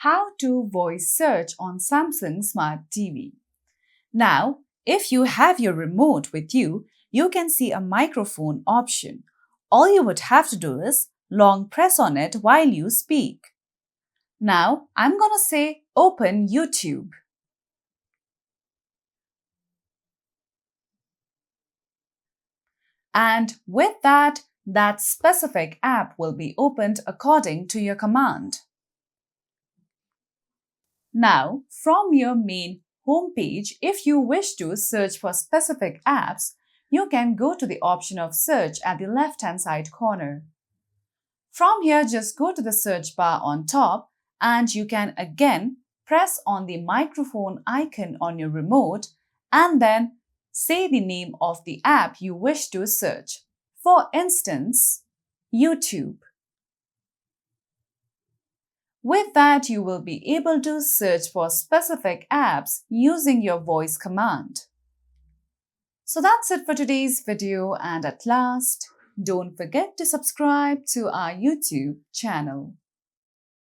how to voice search on Samsung Smart TV. Now, if you have your remote with you, you can see a microphone option. All you would have to do is long press on it while you speak. Now, I'm gonna say open YouTube. And with that specific app will be opened according to your command. Now, from your main homepage, if you wish to search for specific apps, you can go to the option of search at the left-hand side corner. From here, just go to the search bar on top and you can again press on the microphone icon on your remote and then say the name of the app you wish to search. For instance, YouTube. With that, you will be able to search for specific apps using your voice command. So that's it for today's video, and at last, don't forget to subscribe to our YouTube channel.